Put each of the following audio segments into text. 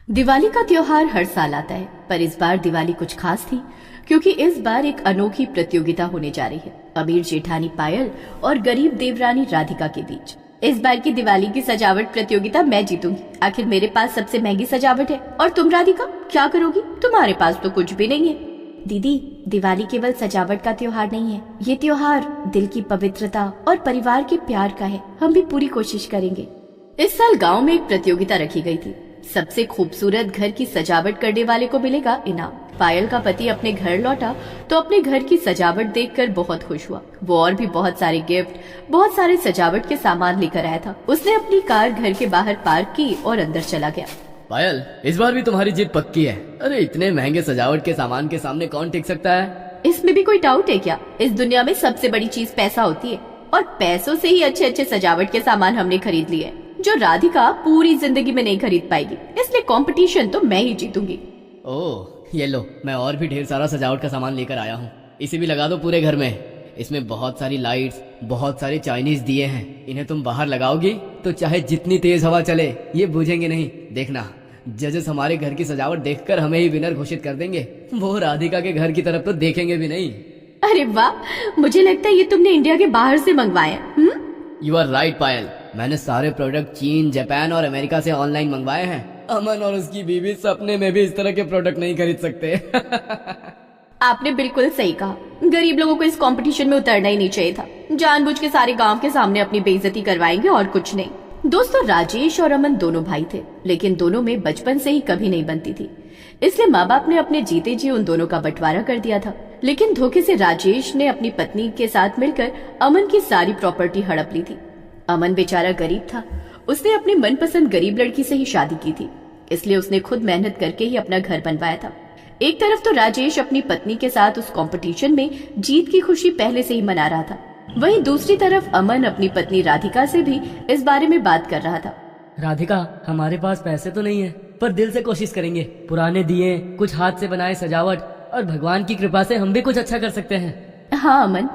दिवाली का त्योहार हर साल आता है, पर इस बार दिवाली कुछ खास थी क्योंकि इस बार एक अनोखी प्रतियोगिता होने जा रही है अमीर जेठानी पायल और गरीब देवरानी राधिका के बीच। इस बार की दिवाली की सजावट प्रतियोगिता मैं जीतूंगी। आखिर मेरे पास सबसे महंगी सजावट है और तुम राधिका क्या करोगी? तुम्हारे पास तो कुछ भी नहीं है। दीदी, दिवाली केवल सजावट का त्योहार नहीं है, ये त्योहार दिल की पवित्रता और परिवार के प्यार का है। हम भी पूरी कोशिश करेंगे। इस साल गांव में एक प्रतियोगिता रखी गई थी। सबसे खूबसूरत घर की सजावट करने वाले को मिलेगा इनाम। पायल का पति अपने घर लौटा तो अपने घर की सजावट देखकर बहुत खुश हुआ। वो और भी बहुत सारे गिफ्ट, बहुत सारे सजावट के सामान लेकर आया था। उसने अपनी कार घर के बाहर पार्क की और अंदर चला गया। पायल, इस बार भी तुम्हारी जीत पक्की है। अरे इतने महंगे सजावट के सामान के सामने कौन टिक सकता है? इसमें भी कोई डाउट है क्या? इस दुनिया में सबसे बड़ी चीज पैसा होती है और पैसों से ही अच्छे अच्छे सजावट के सामान हमने खरीद लिए, जो राधिका पूरी जिंदगी में नहीं खरीद पाएगी। इसलिए कंपटीशन तो मैं ही जीतूंगी। ओह, ये लो, मैं और भी ढेर सारा सजावट का सामान लेकर आया हूँ। इसे भी लगा दो पूरे घर में। इसमें बहुत सारी लाइट्स, बहुत सारे चाइनीज दिए हैं। इन्हें तुम बाहर लगाओगी तो चाहे जितनी तेज हवा चले ये बुझेंगे नहीं। देखना, जजेस हमारे घर की सजावट देखकर हमें ही विनर घोषित कर देंगे। वो राधिका के घर की तरफ तो देखेंगे भी नहीं। अरे वाह, मुझे लगता है ये तुमने इंडिया के बाहर से मंगवाए हैं। यू आर राइट पायल, मैंने सारे प्रोडक्ट चीन, जापान और अमेरिका से ऑनलाइन मंगवाए हैं। अमन और उसकी बीवी सपने में भी इस तरह के प्रोडक्ट नहीं खरीद सकते। आपने बिल्कुल सही कहा। गरीब लोगों को इस कंपटीशन में उतरना ही नहीं चाहिए था। जानबूझ के सारे गांव के सामने अपनी बेइज्जती करवाएंगे और कुछ नहीं। दोस्तों, राजेश और अमन दोनों भाई थे, लेकिन दोनों में बचपन से ही कभी नहीं बनती थी। इसलिए माँ बाप ने अपने जीते जी उन दोनों का बंटवारा कर दिया था। लेकिन धोखे से राजेश ने अपनी पत्नी के साथ मिलकर अमन की सारी प्रॉपर्टी हड़प ली थी। अमन बेचारा गरीब था। उसने अपनी मनपसंद गरीब लड़की से ही शादी की थी, इसलिए उसने खुद मेहनत करके ही अपना घर बनवाया था। एक तरफ तो राजेश अपनी पत्नी के साथ उस कंपटीशन में जीत की खुशी पहले से ही मना रहा था, वहीं दूसरी तरफ अमन अपनी पत्नी राधिका से भी इस बारे में बात कर रहा था। राधिका, हमारे पास पैसे तो नहीं है, पर दिल से कोशिश करेंगे। पुराने दिए, कुछ हाथ से बनाए सजावट और भगवान की कृपा से हम भी कुछ अच्छा कर सकते हैं। हाँ अमन,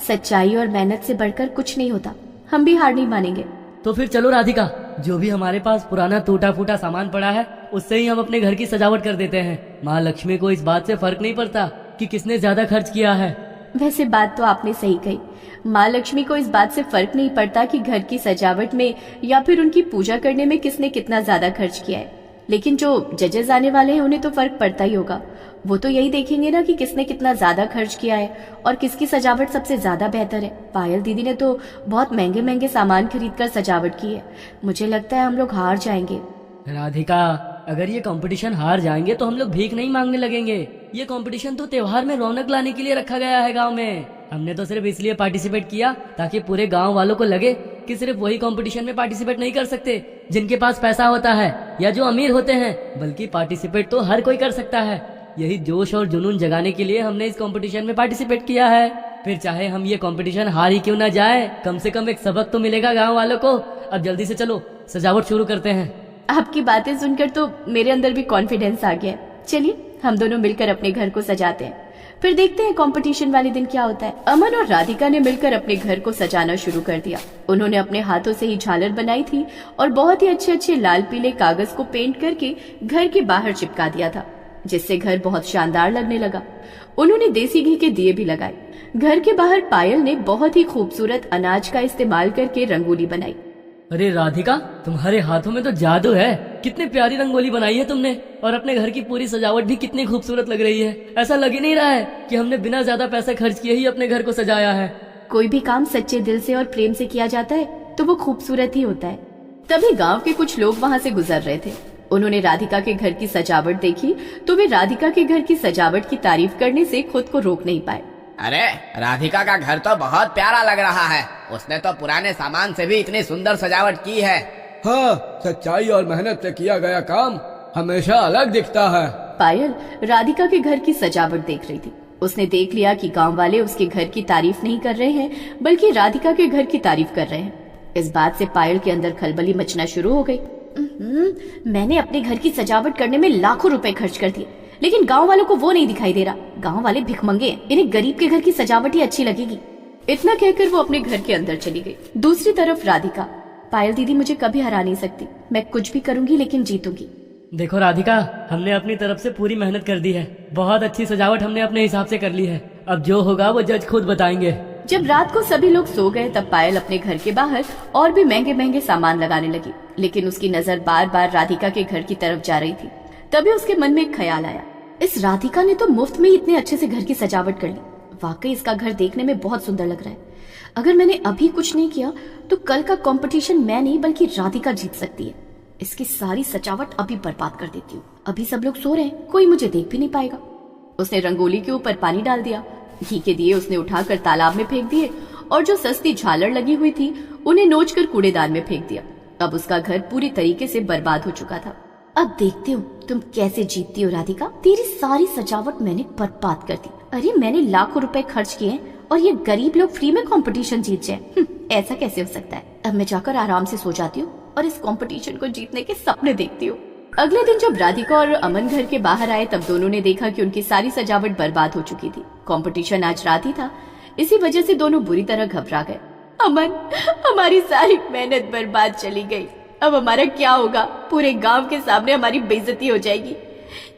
सच्चाई और मेहनत से बढ़कर कुछ नहीं होता। हम भी हार नहीं मानेंगे। तो फिर चलो राधिका, जो भी हमारे पास पुराना टूटा फूटा सामान पड़ा है उससे ही हम अपने घर की सजावट कर देते हैं। माँ लक्ष्मी को इस बात से फर्क नहीं पड़ता कि किसने ज्यादा खर्च किया है। वैसे बात तो आपने सही कही। माँ लक्ष्मी को इस बात से फर्क नहीं पड़ता कि घर की सजावट में या फिर उनकी पूजा करने में किसने कितना ज्यादा खर्च किया है। लेकिन जो जजेस आने वाले हैं उन्हें तो फर्क पड़ता ही होगा। वो तो यही देखेंगे ना कि किसने कितना ज्यादा खर्च किया है और किसकी सजावट सबसे ज्यादा बेहतर है। पायल दीदी ने तो बहुत महंगे महंगे सामान खरीदकर सजावट की है। मुझे लगता है हम लोग हार जाएंगे। राधिका, अगर ये कंपटीशन हार जाएंगे तो हम लोग भीख नहीं मांगने लगेंगे। ये कंपटीशन तो त्योहार में रौनक लाने के लिए रखा गया है गांव में। हमने तो सिर्फ इसलिए पार्टिसिपेट किया ताकि पूरे गांव वालों को लगे कि सिर्फ वही कंपटीशन में पार्टिसिपेट नहीं कर सकते जिनके पास पैसा होता है या जो अमीर होते हैं, बल्कि पार्टिसिपेट तो हर कोई कर सकता है। यही जोश और जुनून जगाने के लिए हमने इस कंपटीशन में पार्टिसिपेट किया है। फिर चाहे हम ये कंपटीशन हार ही क्यों ना जाए, कम से कम एक सबक तो मिलेगा गांव वालों को। अब जल्दी से चलो, सजावट शुरू करते हैं। आपकी बातें सुनकर तो मेरे अंदर भी कॉन्फिडेंस आ गया। चलिए हम दोनों मिलकर अपने घर को सजाते हैं, फिर देखते हैं कंपटीशन वाले दिन क्या होता है। अमन और राधिका ने मिलकर अपने घर को सजाना शुरू कर दिया। उन्होंने अपने हाथों से ही झालर बनाई थी और बहुत ही अच्छे अच्छे लाल पीले कागज को पेंट करके घर के बाहर चिपका दिया था, जिससे घर बहुत शानदार लगने लगा। उन्होंने देसी घी के दिए भी लगाए। घर के बाहर पायल ने बहुत ही खूबसूरत अनाज का इस्तेमाल करके रंगोली बनाई। अरे राधिका, तुम्हारे हाथों में तो जादू है। कितनी प्यारी रंगोली बनाई है तुमने, और अपने घर की पूरी सजावट भी कितनी खूबसूरत लग रही है। ऐसा लग ही नहीं रहा है कि हमने बिना ज्यादा पैसे खर्च किए ही अपने घर को सजाया है। कोई भी काम सच्चे दिल से और प्रेम से किया जाता है तो वो खूबसूरत ही होता है। तभी गांव के कुछ लोग वहां से गुजर रहे थे। उन्होंने राधिका के घर की सजावट देखी तो वे राधिका के घर की सजावट की तारीफ करने से खुद को रोक नहीं पाए। अरे, राधिका का घर तो बहुत प्यारा लग रहा है। उसने तो पुराने सामान से भी इतनी सुंदर सजावट की है। हाँ, सच्चाई और मेहनत से किया गया काम हमेशा अलग दिखता है। पायल राधिका के घर की सजावट देख रही थी। उसने देख लिया कि गांव वाले उसके घर की तारीफ नहीं कर रहे हैं, बल्कि राधिका के घर की तारीफ कर रहे हैं। इस बात से पायल के अंदर खलबली मचना शुरू हो गई। मैंने अपने घर की सजावट करने में लाखों रुपए खर्च कर दिए, लेकिन गांव वालों को वो नहीं दिखाई दे रहा। गांव वाले भिखमंगे हैं, इन्हें गरीब के घर की सजावट ही अच्छी लगेगी। इतना कहकर वो अपने घर के अंदर चली गई। दूसरी तरफ राधिका, पायल दीदी मुझे कभी हरा नहीं सकती। मैं कुछ भी करूंगी लेकिन जीतूंगी। देखो राधिका, हमने अपनी तरफ से पूरी मेहनत कर दी है। बहुत अच्छी सजावट हमने अपने हिसाब से कर ली है। अब जो होगा वो जज खुद बताएंगे। जब रात को सभी लोग सो गए तब पायल अपने घर के बाहर और भी महंगे महंगे सामान लगाने लगी, लेकिन उसकी नजर बार बार राधिका के घर की तरफ जा रही थी। तभी उसके मन में एक ख्याल आया, इस राधिका ने तो मुफ्त में इतने अच्छे से घर की सजावट कर ली। वाकई इसका घर देखने में बहुत सुंदर लग रहा है। अगर मैंने अभी कुछ नहीं किया तो कल का कंपटीशन मैं नहीं बल्कि राधिका जीत सकती है। इसकी सारी सजावट अभी बर्बाद कर देती हूँ। अभी सब लोग सो रहे हैं, कोई मुझे देख भी नहीं पाएगा। उसने रंगोली के ऊपर पानी डाल दिया, घी के दिए उसने उठाकर तालाब में फेंक दिए और जो सस्ती झालर लगी हुई थी उन्हें नोचकर कूड़ेदान में फेंक दिया। अब उसका घर पूरी तरीके से बर्बाद हो चुका था। अब देखते हो तुम कैसे जीतती हो राधिका। तेरी सारी सजावट मैंने बर्बाद कर दी। अरे मैंने लाखों रुपए खर्च किए हैं और ये गरीब लोग फ्री में कंपटीशन जीत जाए। ऐसा कैसे हो सकता है। अब मैं जाकर आराम से सो जाती हूँ और इस कंपटीशन को जीतने के सपने देखती हूँ। अगले दिन जब राधिका और अमन घर के बाहर आए तब दोनों ने देखा कि उनकी सारी सजावट बर्बाद हो चुकी थी। कंपटीशन आज रात ही था, इसी वजह से दोनों बुरी तरह घबरा गए। अमन, हमारी सारी मेहनत बर्बाद चली गई। अब हमारा क्या होगा। पूरे गांव के सामने हमारी बेइज्जती हो जाएगी।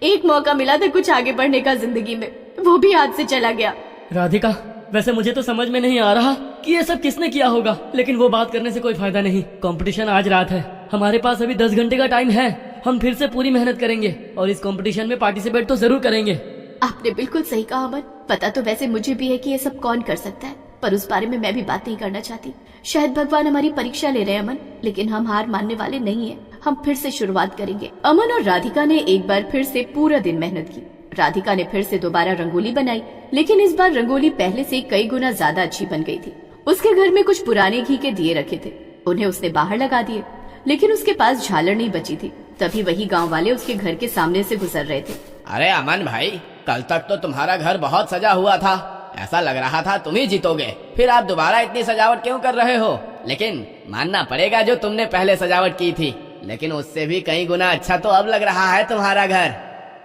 एक मौका मिला था कुछ आगे बढ़ने का जिंदगी में, वो भी हाथ से चला गया। राधिका, वैसे मुझे तो समझ में नहीं आ रहा कि ये सब किसने किया होगा, लेकिन वो बात करने से कोई फायदा नहीं। कंपटीशन आज रात है, हमारे पास अभी 10 घंटे का टाइम है। हम फिर से पूरी मेहनत करेंगे और इस कंपटीशन में पार्टिसिपेट तो जरूर करेंगे। आपने बिल्कुल सही कहा अमन। पता तो वैसे मुझे भी है कि ये सब कौन कर सकता है, पर उस बारे में मैं भी बात नहीं करना चाहती। शायद भगवान हमारी परीक्षा ले रहे हैं अमन, लेकिन हम हार मानने वाले नहीं हैं। हम फिर से शुरुआत करेंगे। अमन और राधिका ने एक बार फिर से पूरा दिन मेहनत की। राधिका ने फिर से दोबारा रंगोली बनाई, लेकिन इस बार रंगोली पहले से कई गुना ज्यादा अच्छी बन गई थी। उसके घर में कुछ पुराने घी के दिए रखे थे, उन्हें उसने बाहर लगा दिए, लेकिन उसके पास झालर नहीं बची थी। तभी वही गांव वाले उसके घर के सामने से गुजर रहे थे। अरे अमन भाई, कल तक तो तुम्हारा घर बहुत सजा हुआ था, ऐसा लग रहा था तुम ही जीतोगे। फिर आप दोबारा इतनी सजावट क्यों कर रहे हो? लेकिन मानना पड़ेगा जो तुमने पहले सजावट की थी, लेकिन उससे भी कई गुना अच्छा तो अब लग रहा है तुम्हारा घर।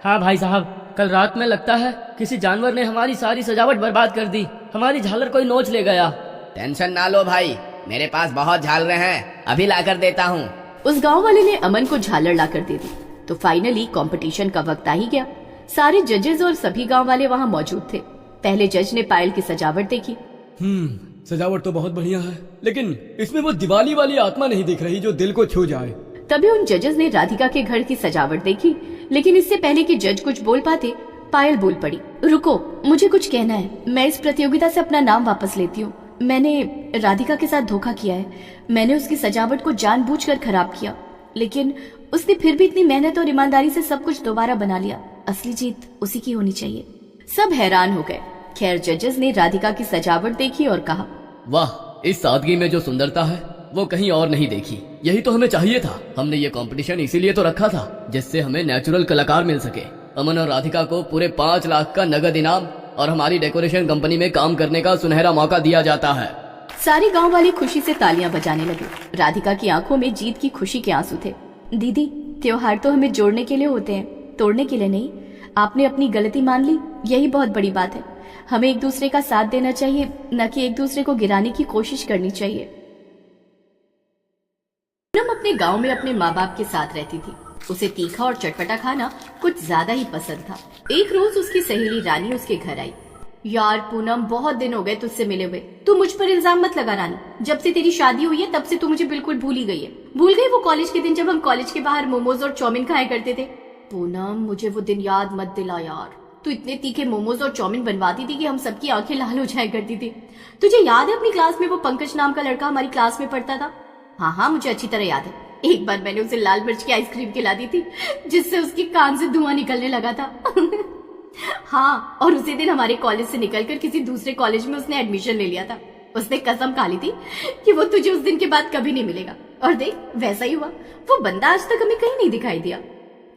हाँ भाई साहब, कल रात में लगता है किसी जानवर ने हमारी सारी सजावट बर्बाद कर दी। हमारी झालर कोई नोच ले गया। टेंशन ना लो भाई, मेरे पास बहुत झालरें हैं, अभी लाकर देता हूँ। उस गांव वाले ने अमन को झालर लाकर दे दी। तो फाइनली कंपटीशन का वक्त आ ही गया। सारे जजेस और सभी गांव वाले वहां मौजूद थे। पहले जज ने पायल की सजावट देखी। सजावट तो बहुत बढ़िया है, लेकिन इसमें वो दिवाली वाली आत्मा नहीं दिख रही जो दिल को छू जाए। तभी उन जजेस ने राधिका के घर की सजावट देखी, लेकिन इससे पहले कि जज कुछ बोल पाते, पायल बोल पड़ी। रुको, मुझे कुछ कहना है। मैं इस प्रतियोगिता से अपना नाम वापस लेती हूँ। मैंने राधिका के साथ धोखा किया है। मैंने उसकी सजावट को जानबूझकर खराब किया, लेकिन उसने फिर भी इतनी मेहनत और ईमानदारी से सब कुछ दोबारा बना लिया। असली जीत उसी की होनी चाहिए। सब हैरान हो गए। खैर, जजेस ने राधिका की सजावट देखी और कहा, वाह, इस सादगी में जो सुंदरता है वो कहीं और नहीं देखी। यही तो हमें चाहिए था। हमने ये कंपटीशन इसीलिए तो रखा था जिससे हमें नेचुरल कलाकार मिल सके। अमन और राधिका को पूरे 5 लाख का नगद इनाम और हमारी डेकोरेशन कंपनी में काम करने का सुनहरा मौका दिया जाता है। सारे गांव वाले खुशी से तालियां बजाने लगे। राधिका की आंखों में जीत की खुशी के आंसू थे। दीदी, त्योहार तो हमें जोड़ने के लिए होते हैं, तोड़ने के लिए नहीं। आपने अपनी गलती मान ली, यही बहुत बड़ी बात है। हमें एक दूसरे का साथ देना चाहिए, न कि एक दूसरे को गिराने की कोशिश करनी चाहिए। पूनम अपने गांव में अपने माँ बाप के साथ रहती थी। उसे तीखा और चटपटा खाना कुछ ज्यादा ही पसंद था। एक रोज उसकी सहेली रानी उसके घर आई। यार पूनम, बहुत दिन हो गए तुझसे मिले हुए। तू मुझ पर इल्जाम मत लगा रानी। जब से तेरी शादी हुई है तब से तू मुझे बिल्कुल भूल ही गई है। भूल गई वो कॉलेज के दिन जब हम कॉलेज के बाहर मोमोज और चाउमीन खाया करते थे। पूनम, मुझे वो दिन याद मत दिला यार। तू इतने तीखे मोमोज और चाउमीन बनवाती थी कि हम सबकी आंखें लाल हो जाया करती थी। तुझे याद है अपनी क्लास में वो पंकज नाम का लड़का हमारी क्लास में पढ़ता था? हाँ हाँ, मुझे अच्छी तरह याद है। एक बार मैंने उसे लाल मिर्च की आइसक्रीम खिला दी थी जिससे उसके कान से धुआं निकलने लगा था। हाँ, और उसी दिन हमारे कॉलेज से निकलकर किसी दूसरे कॉलेज में उसने एडमिशन ले लिया था। उसने कसम खा ली थी कि वो तुझे उस दिन के बाद कभी नहीं मिलेगा। और देख, वैसा ही हुआ। वो बंदा आज तक हमें कहीं नहीं दिखाई दिया।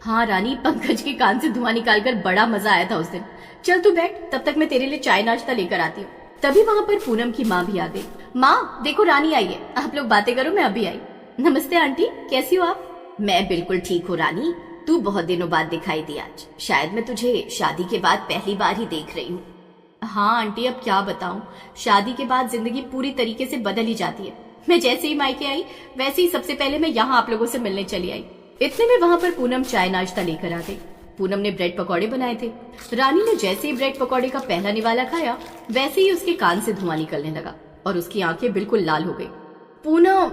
हाँ रानी, पंकज के कान से धुआं निकालकर बड़ा मजा आया था उस दिन। चल तू बैठ, तब तक मैं तेरे लिए चाय नाश्ता लेकर आती हूँ। तभी वहाँ पर पूनम की माँ भी आ गई। माँ देखो, रानी आई है। आप लोग बातें करो, मैं अभी आई। नमस्ते आंटी, कैसी हो आप? मैं बिल्कुल ठीक हूँ रानी। तू बहुत दिनों बाद दिखाई दी आज। शायद मैं तुझे शादी के बाद पहली बार ही देख रही हूँ। हाँ आंटी, अब क्या बताऊँ, शादी के बाद जिंदगी पूरी तरीके से बदल ही जाती है। मैं जैसे ही मायके आई वैसे ही सबसे पहले मैं यहाँ आप लोगों से मिलने चली आई। इतने में वहां पर पूनम चाय नाश्ता लेकर आ गई। पूनम ने ब्रेड पकौड़े बनाए थे। रानी ने जैसे ही ब्रेड पकौड़े का पहला निवाला खाया, वैसे ही उसके कान से धुआं निकलने लगा और उसकी आंखें बिल्कुल लाल हो गई। पूनम,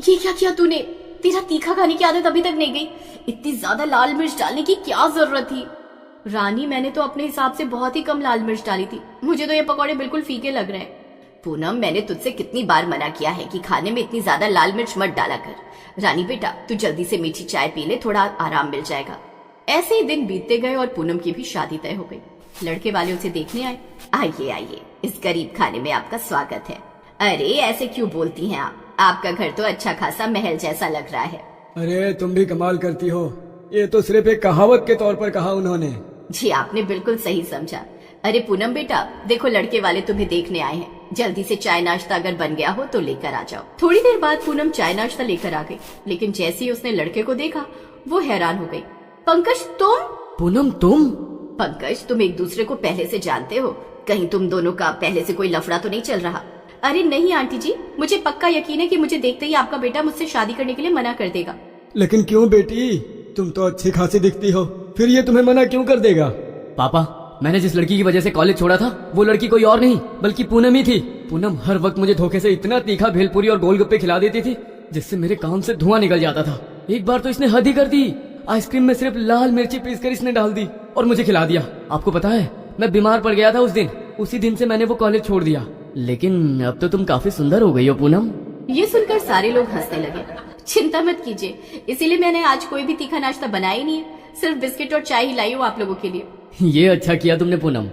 ये क्या किया तूने? तेरा तीखा खाने की आदत अभी तक नहीं गई। इतनी ज्यादा लाल मिर्च डालने की क्या जरूरत थी? रानी, मैंने तो अपने हिसाब से बहुत ही कम लाल मिर्च डाली थी। मुझे तो ये पकौड़े बिल्कुल फीके लग रहे हैं। पूनम, मैंने तुझसे कितनी बार मना किया है कि खाने में इतनी ज्यादा लाल मिर्च मत डाला कर। रानी बेटा, तू जल्दी से मीठी चाय पी ले, थोड़ा आराम मिल जाएगा। ऐसे ही दिन बीतते गए और पूनम की भी शादी तय हो गई। लड़के वाले उसे देखने आए। आइए आइए, इस गरीब खाने में आपका स्वागत है। अरे ऐसे क्यों बोलती हैं आप? आपका घर तो अच्छा खासा महल जैसा लग रहा है। अरे तुम भी कमाल करती हो, ये तो सिर्फ एक कहावत के तौर पर कहा उन्होंने। जी, आपने बिल्कुल सही समझा। अरे पूनम बेटा, देखो लड़के वाले तुम्हें देखने आए हैं। जल्दी से चाय नाश्ता अगर बन गया हो तो लेकर आ जाओ। थोड़ी देर बाद पूनम चाय नाश्ता लेकर आ गई, लेकिन जैसे ही उसने लड़के को देखा वो हैरान हो गई। पंकज, तुम? पूनम, तुम? पंकज, तुम एक दूसरे को पहले से जानते हो? कहीं तुम दोनों का पहले से कोई लफड़ा तो नहीं चल रहा? अरे नहीं आंटी जी, मुझे पक्का यकीन है कि मुझे देखते ही आपका बेटा मुझसे शादी करने के लिए मना कर देगा। लेकिन क्यों बेटी, तुम तो अच्छी खासी दिखती हो, फिर ये तुम्हें मना क्यों कर देगा? पापा, मैंने जिस लड़की की वजह से कॉलेज छोड़ा था वो लड़की कोई और नहीं बल्कि पूनम ही थी। पूनम हर वक्त मुझे धोखे से इतना तीखा भेलपुरी और गोलगप्पे खिला देती थी जिससे मेरे कान से धुआं निकल जाता था। एक बार तो इसने हद ही कर दी। आइसक्रीम में सिर्फ लाल मिर्ची पीसकर इसने डाल दी और मुझे खिला दिया। आपको पता है, मैं बीमार पड़ गया था उस दिन। उसी दिन से मैंने वो कॉलेज छोड़ दिया। लेकिन अब तो तुम काफी सुंदर हो गई हो पूनम। ये सुनकर सारे लोग हंसने लगे। चिंता मत कीजिए, इसीलिए मैंने आज कोई भी तीखा नाश्ता बनाया ही नहीं है। सिर्फ बिस्किट और चाय ही लाई हूँ आप लोगों के लिए। ये अच्छा किया तुमने पूनम।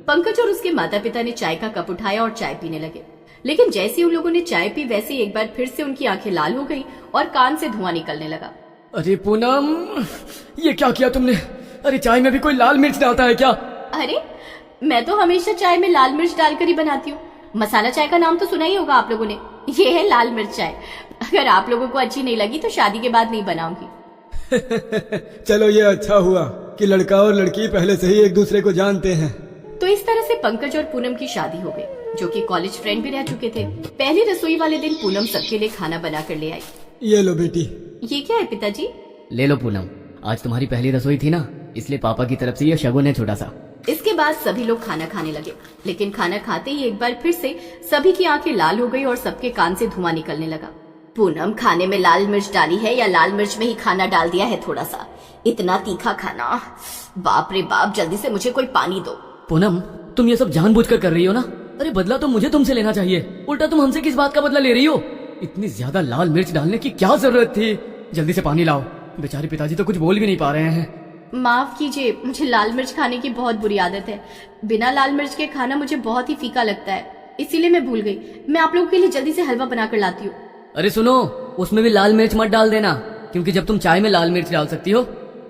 पंकज और उसके माता पिता ने चाय का कप उठाया और चाय पीने लगे। लेकिन जैसे ही उन लोगों ने चाय पी, वैसे ही एक बार फिर से उनकी आंखें लाल हो गई और कान से धुआं निकलने लगा। अरे पूनम, ये क्या किया तुमने? अरे चाय में भी कोई लाल मिर्च डालता है क्या? अरे मैं तो हमेशा चाय में लाल मिर्च डालकर ही बनाती हूँ। मसाला चाय का नाम तो सुना ही होगा आप लोगों ने। ये है लाल मिर्च चाय। अगर आप लोगों को अच्छी नहीं लगी तो शादी के बाद नहीं बनाऊंगी। चलो ये अच्छा हुआ कि लड़का और लड़की पहले से ही एक दूसरे को जानते हैं। तो इस तरह से पंकज और पूनम की शादी हो गई, जो कि कॉलेज फ्रेंड भी रह चुके थे। पहली रसोई वाले दिन पूनम सबके लिए खाना बना कर ले आई। ये लो बेटी। ये क्या है पिताजी? ले लो पूनम, आज तुम्हारी पहली रसोई थी ना, इसलिए पापा की तरफ से ये शगुन है छोटा सा। इसके बाद सभी लोग खाना खाने लगे। लेकिन खाना खाते ही एक बार फिर से सभी की आंखें लाल हो गई और सबके कान से धुआं निकलने लगा। पूनम, खाने में लाल मिर्च डाली है या लाल मिर्च में ही खाना डाल दिया है थोड़ा सा? इतना तीखा खाना, बाप रे बाप, जल्दी से मुझे कोई पानी दो। पूनम, तुम ये सब जानबूझकर कर रही हो ना? अरे बदला तो मुझे तुमसे लेना चाहिए, उल्टा तुम हमसे किस बात का बदला ले रही हो? इतनी ज्यादा लाल मिर्च डालने की क्या जरूरत थी? जल्दी से पानी लाओ। बेचारे पिताजी तो कुछ बोल भी नहीं पा रहे हैं। माफ कीजिए, मुझे लाल मिर्च खाने की बहुत बुरी आदत है। बिना लाल मिर्च के खाना मुझे बहुत ही फीका लगता है, इसीलिए मैं भूल गई। मैं आप लोगों के लिए जल्दी से हलवा बनाकर लाती हूँ। अरे सुनो, उसमें भी लाल मिर्च मत डाल देना, क्योंकि जब तुम चाय में लाल मिर्च डाल सकती हो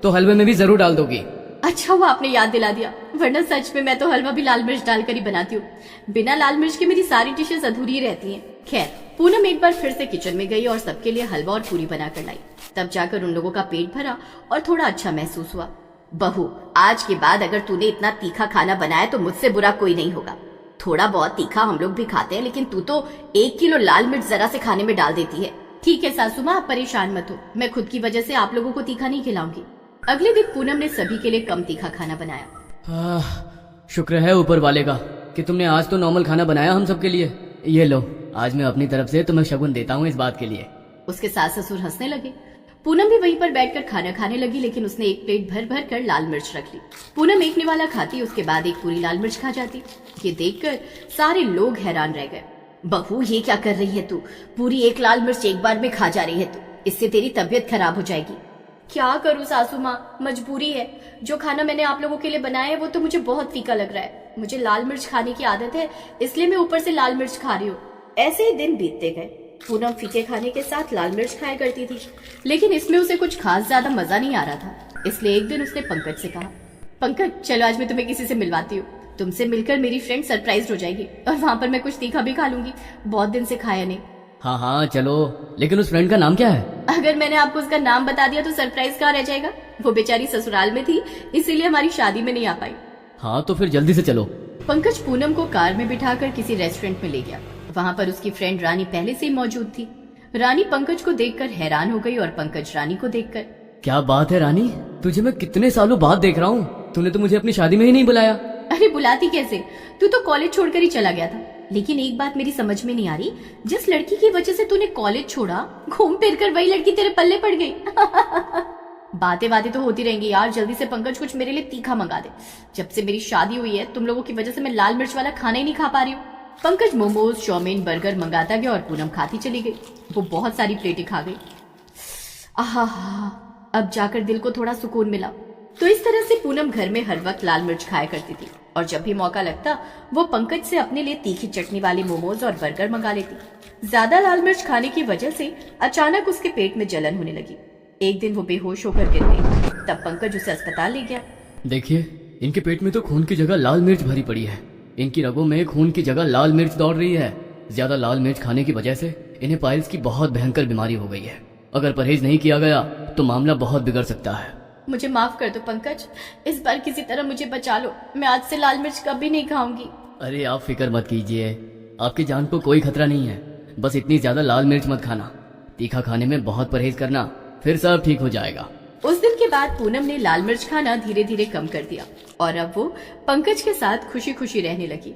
तो हलवे में भी जरूर डाल दोगी। अच्छा हुआ आपने याद दिला दिया, वरना सच में मैं तो हलवा भी लाल मिर्च डालकर ही बनाती हूँ। बिना लाल मिर्च के मेरी सारी डिशेस अधूरी रहती हैं। खैर, पूनम एक बार फिर से किचन में गई और सबके लिए हलवा और पूरी बनाकर लाई। तब जाकर उन लोगों का पेट भरा और थोड़ा अच्छा महसूस हुआ। बहू, आज के बाद अगर तूने इतना तीखा खाना बनाया तो मुझसे बुरा कोई नहीं होगा। थोड़ा बहुत तीखा हम लोग भी खाते हैं, लेकिन तू तो 1 किलो लाल मिर्च जरा से खाने में डाल देती है। ठीक है सासू माँ, आप परेशान मत हो, मैं खुद की वजह से आप लोगों को तीखा नहीं खिलाऊंगी। अगले दिन पूनम ने सभी के लिए कम तीखा खाना बनाया। शुक्र है ऊपर वाले का कि तुमने आज तो नॉर्मल खाना बनाया हम सब के लिए। ये लो, आज मैं अपनी तरफ से तुम्हें शगुन देता हूँ इस बात के लिए। उसके सास ससुर हंसने लगे। पूनम भी वहीं पर बैठकर खाना खाने लगी, लेकिन उसने एक प्लेट भर भर कर लाल मिर्च रख ली। पूनम एक निवाला खाती, उसके बाद एक पूरी लाल मिर्च खा जाती। ये देखकर सारे लोग हैरान रह गए। बहू, ये क्या कर रही है तू? पूरी एक लाल मिर्च एक बार में खा जा रही है तू, इससे तेरी तबीयत खराब हो जाएगी। क्या करूँ सासू माँ, मजबूरी है। जो खाना मैंने आप लोगों के लिए बनाया है वो तो मुझे बहुत फीका लग रहा है। मुझे लाल मिर्च खाने की आदत है, इसलिए मैं ऊपर से लाल मिर्च खा रही हूँ। ऐसे ही दिन बीतते गए। पूनम फीके खाने के साथ लाल मिर्च खाया करती थी, लेकिन इसमें उसे कुछ खास ज्यादा मजा नहीं आ रहा था। इसलिए एक दिन उसने पंकज से कहा, पंकज चलो आज मैं तुम्हें किसी से मिलवाती हूँ। तुमसे मिलकर मेरी फ्रेंड सरप्राइज हो जाएगी और वहाँ पर मैं कुछ तीखा भी खा लूंगी, बहुत दिन से खाया नहीं। हाँ हाँ चलो, लेकिन उस फ्रेंड का नाम क्या है? अगर मैंने आपको उसका नाम बता दिया तो सरप्राइज कहाँ रह जाएगा। वो बेचारी ससुराल में थी, इसीलिए हमारी शादी में नहीं आ पाई। हाँ तो फिर जल्दी से चलो। पंकज पूनम को कार में बिठाकर किसी रेस्टोरेंट में ले गया। वहाँ पर उसकी फ्रेंड रानी पहले से ही मौजूद थी। रानी पंकज को देखकर हैरान हो गई और पंकज रानी को देखकर। क्या बात है रानी, तुझे मैं कितने सालों बाद देख रहा हूँ। तूने तो मुझे अपनी शादी में ही नहीं बुलाया। अरे बुलाती कैसे, तू तो कॉलेज छोड़कर ही चला गया था। लेकिन एक बात मेरी समझ में नहीं आ रही, जिस लड़की की वजह से तूने कॉलेज छोड़ा, घूम फिर कर वही लड़की तेरे पल्ले पड़ गई। बातें तो होती रहेंगी यार। जल्दी से पंकज कुछ मेरे लिए तीखा मंगा दे। जब से मेरी शादी हुई है तुम लोगों की वजह से मैं लाल मिर्च वाला खाना ही नहीं खा पा रही हूँ। पंकज मोमोज, चाउमीन, बर्गर मंगाता गया और पूनम खाती चली गई। वो बहुत सारी प्लेटें खा गई। आहा, अब जाकर दिल को थोड़ा सुकून मिला। तो इस तरह से पूनम घर में हर वक्त लाल मिर्च खाया करती थी और जब भी मौका लगता वो पंकज से अपने लिए तीखी चटनी वाले मोमोज और बर्गर मंगा लेती। ज्यादा लाल मिर्च खाने की वजह से अचानक उसके पेट में जलन होने लगी। एक दिन वो बेहोश होकर गिर गई। तब पंकज उसे अस्पताल ले गया। देखिए, इनके पेट में तो खून की जगह लाल मिर्च भरी पड़ी है। इनकी रगों में खून की जगह लाल मिर्च दौड़ रही है। ज्यादा लाल मिर्च खाने की वजह से इन्हें पाइल्स की बहुत भयंकर बीमारी हो गई है। अगर परहेज नहीं किया गया तो मामला बहुत बिगड़ सकता है। मुझे माफ कर दो पंकज, इस बार किसी तरह मुझे बचा लो। मैं आज से लाल मिर्च कभी नहीं खाऊंगी। अरे आप फिक्र मत कीजिए, आपकी जान को कोई खतरा नहीं है। बस इतनी ज्यादा लाल मिर्च मत खाना, तीखा खाने में बहुत परहेज करना, फिर सब ठीक हो जाएगा। उस दिन के बाद पूनम ने लाल मिर्च खाना धीरे धीरे कम कर दिया और अब वो पंकज के साथ खुशी खुशी रहने लगी।